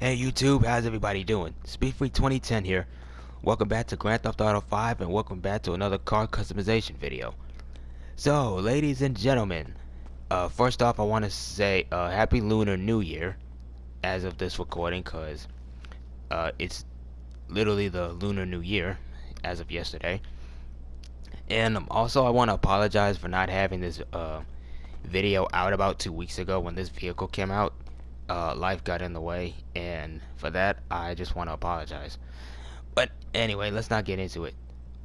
Hey YouTube, how's everybody doing? Speedfree 2010 here. Welcome back to Grand Theft Auto 5 and welcome back to another car customization video. So, ladies and gentlemen, first off I want to say Happy Lunar New Year as of this recording, because it's literally the Lunar New Year as of yesterday. And also I want to apologize for not having this video out about 2 weeks ago when this vehicle came out. Life got in the way, and for that I just want to apologize. But anyway, let's not get into it.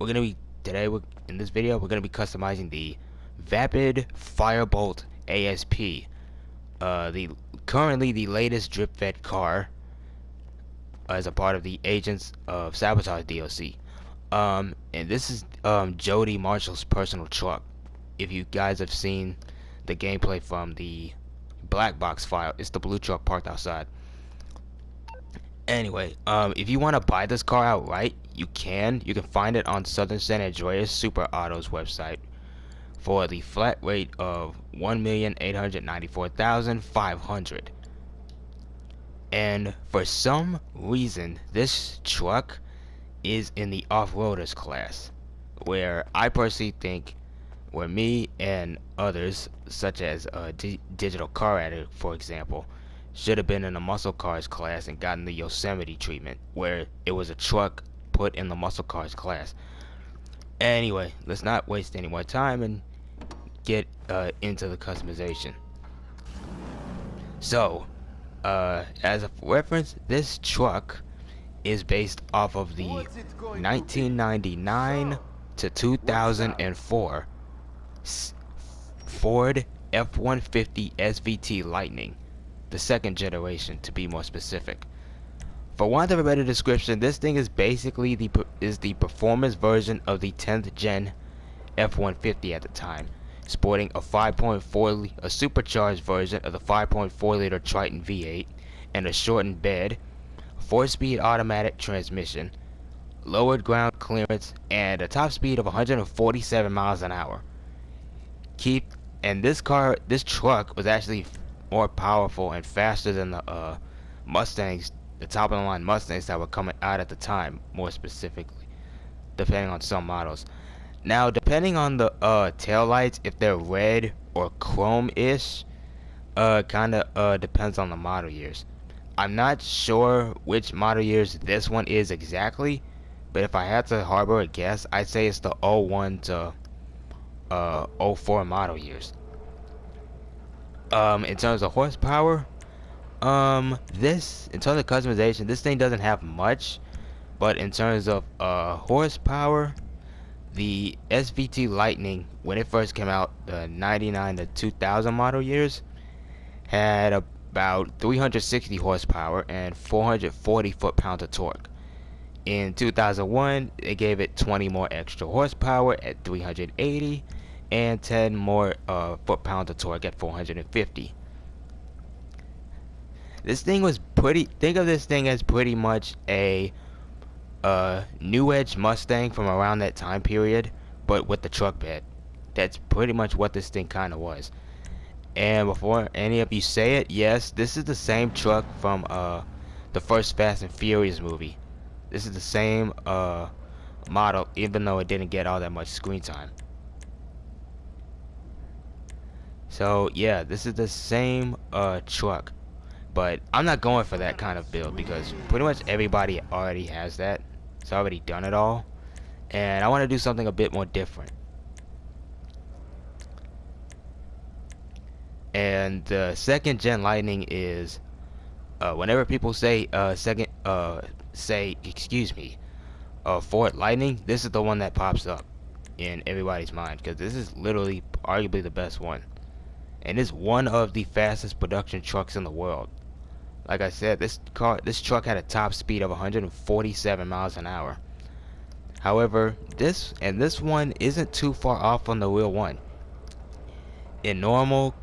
In this video we're gonna be customizing the Vapid Firebolt ASP, currently the latest drip fed car as a part of the Agents of Sabotage DLC. And this is Jody Marshall's personal truck. If you guys have seen the gameplay from the black box file, it's the blue truck parked outside. Anyway, if you want to buy this car outright, you can find it on Southern San Andreas Super Auto's website for the flat rate of $1,894,500. And for some reason this truck is in the off-roaders class, where I personally think where me and others such as Digital Car Addict, for example, should have been in the muscle cars class and gotten the Yosemite treatment, where it was a truck put in the muscle cars class. Anyway, let's not waste any more time and get into the customization. So, as a reference, this truck is based off of the 1999 to 2004 Ford F-150 SVT Lightning, the second generation to be more specific. For want of a better description, this thing is basically the performance version of the 10th gen F-150 at the time, sporting a supercharged version of the 5.4 liter Triton V8 and a shortened bed, 4-speed automatic transmission, lowered ground clearance, and a top speed of 147 miles an hour. This truck was actually more powerful and faster than the Mustangs, the top of the line Mustangs that were coming out at the time, more specifically, depending on some models. Now, depending on the tail lights, if they're red or chrome-ish, kinda depends on the model years. I'm not sure which model years this one is exactly, but if I had to harbor a guess, I'd say it's the 01 to 04 model years. In terms of horsepower, in terms of customization, this thing doesn't have much, but in terms of horsepower, the SVT Lightning, when it first came out, the 99 to 2000 model years, had about 360 horsepower and 440 foot-pounds of torque. In 2001, they gave it 20 more extra horsepower at 380 and 10 more foot-pounds of torque at 450. This thing was think of this thing as pretty much a New Edge Mustang from around that time period, but with the truck bed. That's pretty much what this thing kind of was. And before any of you say it, yes, this is the same truck from the first Fast and Furious movie. This is the same model, even though it didn't get all that much screen time. So yeah, this is the same truck, but I'm not going for that kind of build because pretty much everybody already has that. It's already done it all, and I want to do something a bit more different. And the second gen Lightning is whenever people say Ford Lightning, this is the one that pops up in everybody's mind, because this is literally arguably the best one, and it's one of the fastest production trucks in the world. Like I said, this truck had a top speed of 147 miles an hour. However, this one isn't too far off from the real one. In normal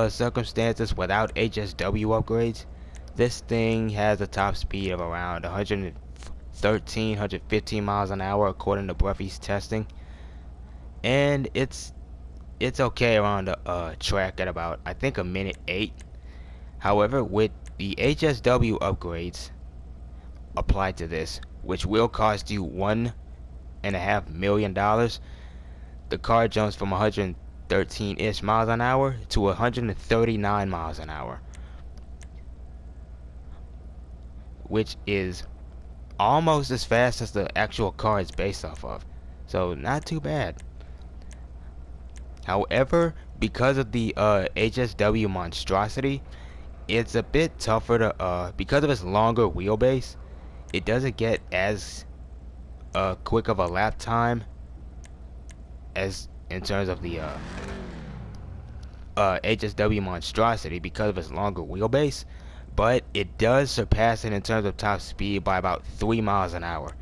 circumstances, without HSW upgrades, this thing has a top speed of around 115 miles an hour according to Bruffy's testing, and it's okay around the track at about, I think, a minute 8. However, with the HSW upgrades applied to this, which will cost you $1.5 million, the car jumps from 113-ish miles an hour to 139 miles an hour, which is almost as fast as the actual car is based off of. So not too bad. However, because of the HSW monstrosity, it's a bit tougher to because of its longer wheelbase, it doesn't get as quick of a lap time as in terms of the HSW monstrosity because of its longer wheelbase, but it does surpass it in terms of top speed by about 3 miles an hour.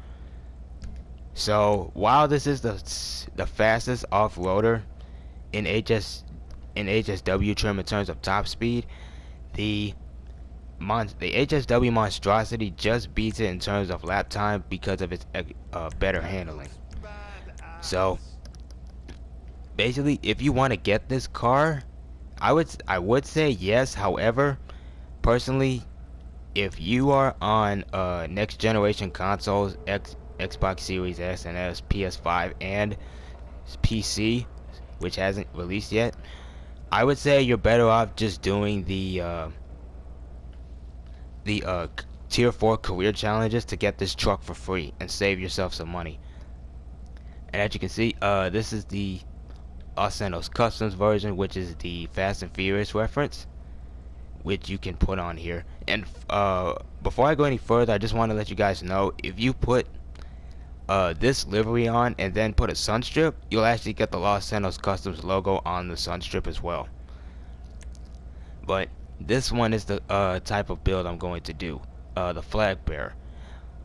So while this is the fastest off-roader in HSW trim in terms of top speed, the HSW monstrosity just beats it in terms of lap time because of its better handling. So basically, if you want to get this car, I would say yes. However, personally, if you are on next generation consoles, Xbox Series S and S, PS5, and PC, which hasn't released yet, I would say you're better off just doing the tier 4 career challenges to get this truck for free and save yourself some money. And as you can see, this is the Los Santos Customs version, which is the Fast and Furious reference, which you can put on here. And before I go any further, I just want to let you guys know, if you put this livery on and then put a sun strip, you'll actually get the Los Santos Customs logo on the sun strip as well. But this one is the type of build I'm going to do, the flag bearer.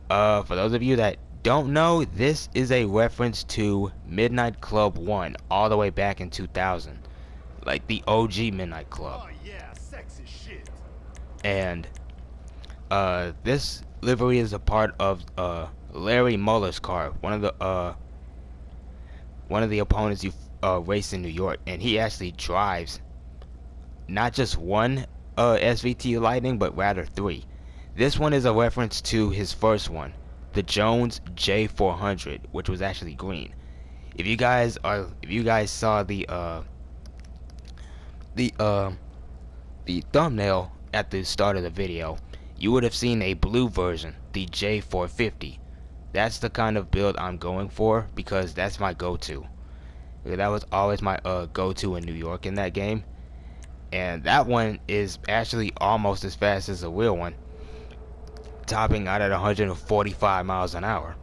For those of you that don't know, this is a reference to Midnight Club 1 all the way back in 2000, like the OG Midnight Club. Oh yeah, sexy shit. And this livery is a part of Larry Muller's car, one of the opponents you race in New York, and he actually drives not just one SVT Lightning, but rather 3. This one is a reference to his first one, the Jones J400, which was actually green. If you guys saw the thumbnail at the start of the video, you would have seen a blue version, the J450. That's the kind of build I'm going for because that's my go-to. That was always my go-to in New York in that game. And that one is actually almost as fast as the real one, topping out at 145 miles an hour.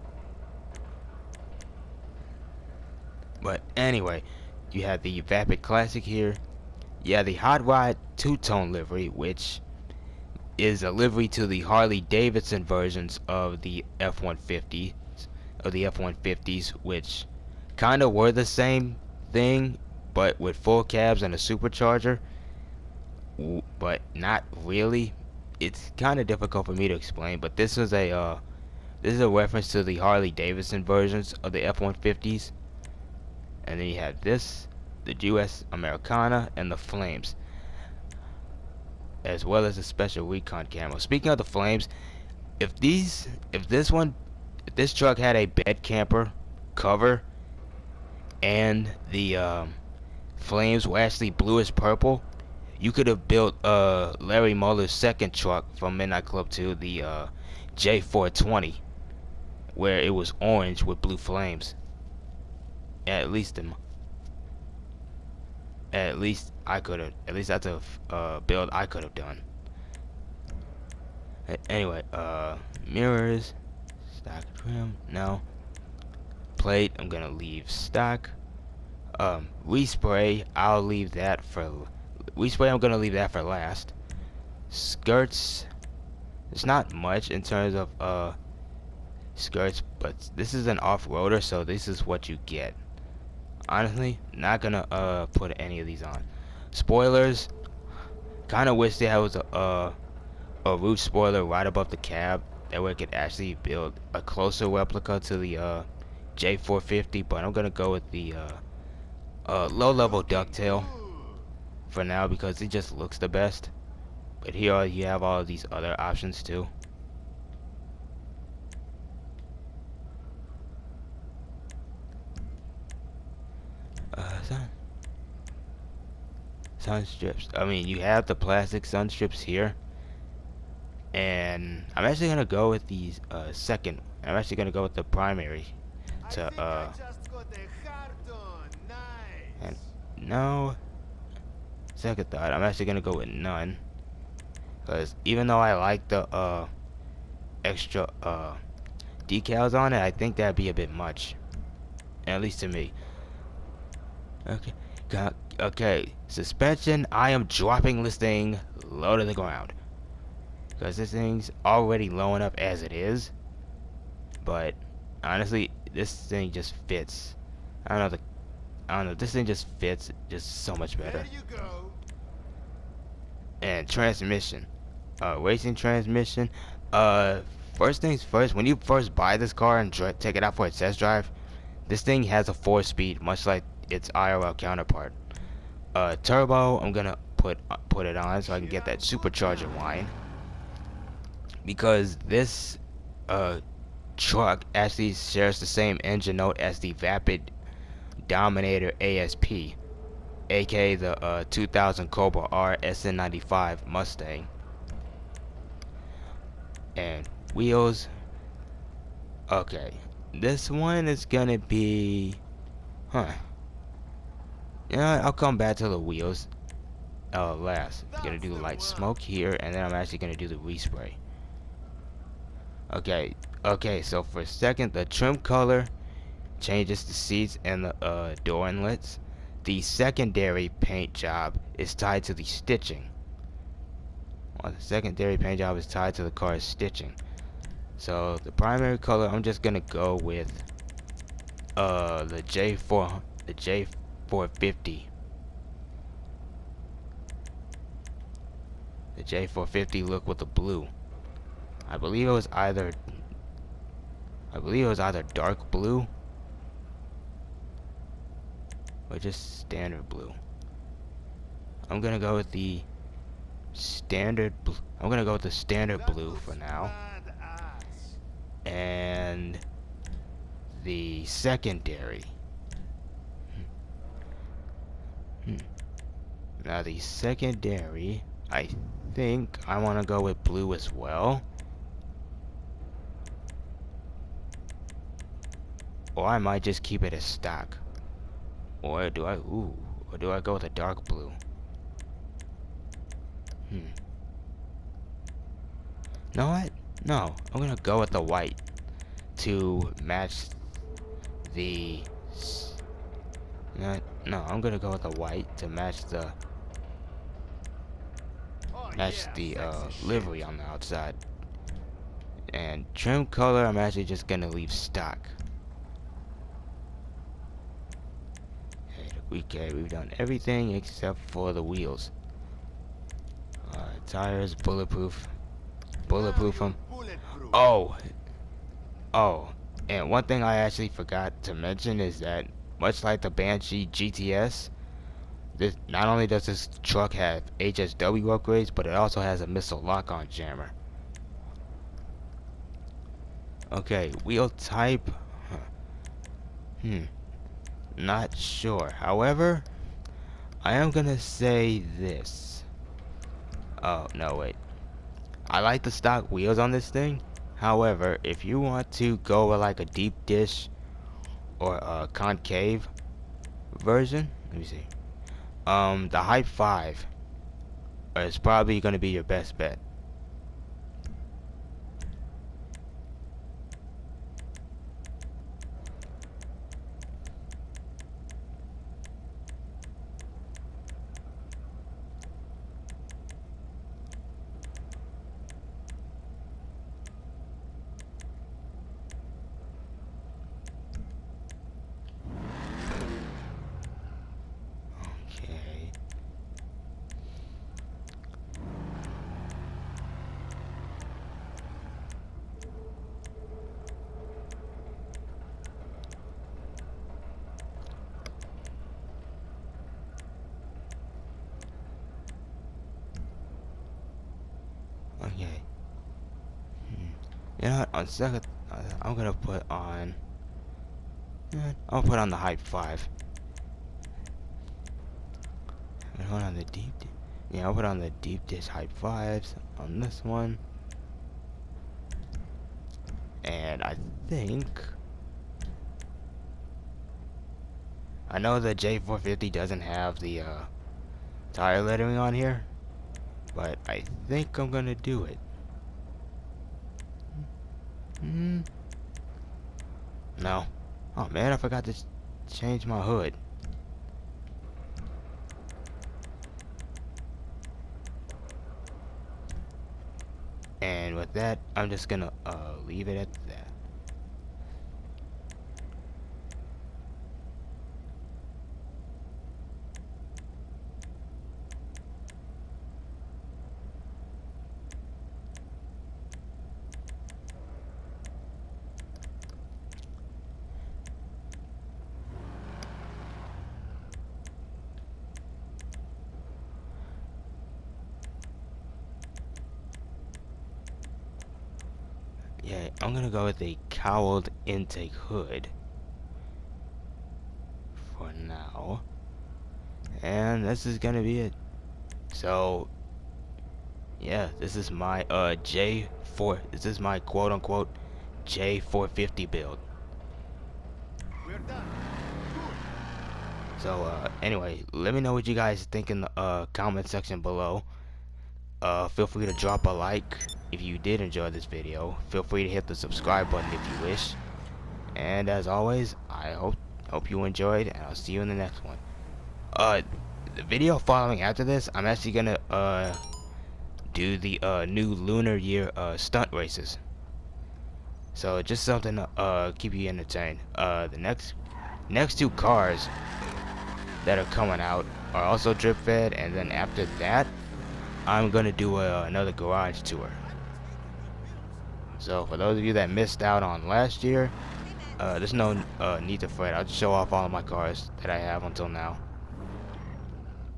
But anyway, you have the Vapid Classic here. You have the Hot Rod two-tone livery, which is a livery to the Harley Davidson versions of the F-150s, which kind of were the same thing, but with full cabs and a supercharger. But not really. It's kind of difficult for me to explain, but this is a reference to the Harley Davidson versions of the F-150s. And then you have this, the US Americana, and the Flames, as well as a special recon camo. Speaking of the Flames, if this truck had a bed camper cover and the flames were actually bluish purple, you could have built Larry Muller's second truck from Midnight Club 2, the J420, where it was orange with blue flames. At least I could have. At least that's a build I could have done. Anyway, mirrors, stock trim, no. Plate, I'm gonna leave stock. Respray, I'll leave that for. Respray, I'm gonna leave that for last. Skirts, there's not much in terms of skirts, but this is an off-roader, so this is what you get. Honestly, not gonna put any of these on. Spoilers, kind of wish there was a roof spoiler right above the cab, that way I could actually build a closer replica to the J450, but I'm gonna go with the low-level ducktail for now because it just looks the best. But here you have all of these other options too. Sun strips. I mean, you have the plastic sun strips here, and I'm actually gonna go with these second. I'm actually gonna go with the primary to I just got a hard on. and Nice. no second thought. I'm actually gonna go with none, because even though I like the extra decals on it, I think that'd be a bit much, at least to me. Okay. Okay, suspension. I am dropping this thing low to the ground because this thing's already low enough as it is. But honestly, this thing just fits. I don't know. I don't know. This thing just fits just so much better. There you go. And transmission, racing transmission. First things first. When you first buy this car and take it out for a test drive, this thing has a 4-speed, much like its IRL counterpart. Turbo, I'm gonna put it on so I can get that supercharger line, because this truck actually shares the same engine note as the Vapid Dominator ASP, aka the 2000 Cobra R SN95 Mustang. And wheels, okay, this one is gonna be, yeah, I'll come back to the wheels last. I'm gonna do light smoke here, and then I'm actually gonna do the respray. Okay, so for a second, the trim color changes the seats and the door inlets. The secondary paint job is tied to the stitching. Well, the secondary paint job is tied to the car's stitching. So the primary color, I'm just gonna go with the J450. The J450 look with the blue. I believe it was either dark blue or just standard blue. I'm gonna go with the standard blue for now. And the secondary. Now the secondary, I think I want to go with blue as well. Or I might just keep it as stock. Or do I go with a dark blue? Know what? No, I'm gonna go with the white to match the. No, I'm gonna go with the white to match the livery on the outside. And trim color, I'm actually just gonna leave stock. Okay, we've done everything except for the wheels. Tires, bulletproof them. Oh, and one thing I actually forgot to mention is that, much like the Banshee GTS, not only does this truck have HSW upgrades, but it also has a missile lock-on jammer. Okay, wheel type, not sure. However, I am gonna say this. Oh, no, wait. I like the stock wheels on this thing. However, if you want to go with like a deep dish or a concave version, let me see. The Hype 5 is probably gonna be your best bet. You know what? On second, I'm gonna put on. I'll put on the height 5. And hold on the deep. Yeah, I'll put on the deep dish height 5s on this one. And I think I know the J450 doesn't have the tire lettering on here, but I think I'm gonna do it. No. Oh man, I forgot to change my hood. And with that, I'm just gonna leave it at that. Yeah, I'm gonna go with a cowled intake hood for now. And this is gonna be it. So yeah, this is my this is my quote unquote J450 build. We're done. Good. So anyway, let me know what you guys think in the comment section below. Feel free to drop a like if you did enjoy this video. Feel free to hit the subscribe button if you wish. And as always, I hope you enjoyed, and I'll see you in the next one. The video following after this, I'm actually gonna do the new lunar year stunt races. So just something to keep you entertained. The next 2 cars that are coming out are also drip fed, and then after that I'm gonna do another garage tour. So for those of you that missed out on last year, there's no need to fret. I'll just show off all of my cars that I have until now.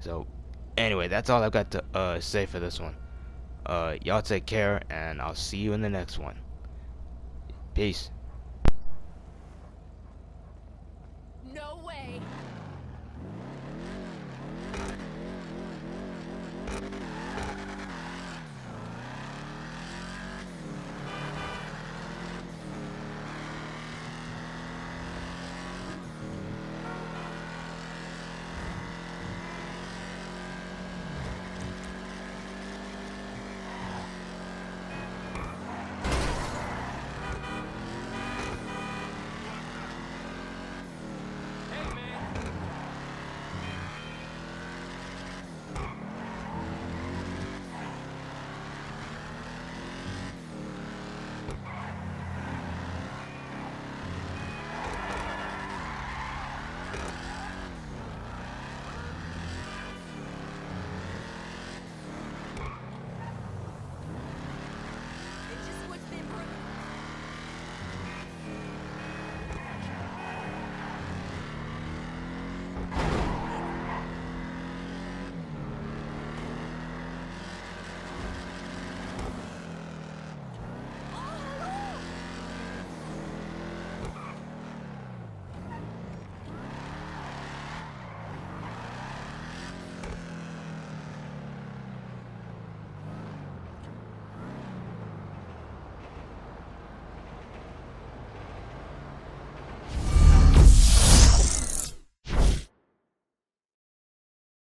So anyway, that's all I've got to say for this one. Y'all take care, and I'll see you in the next one. Peace.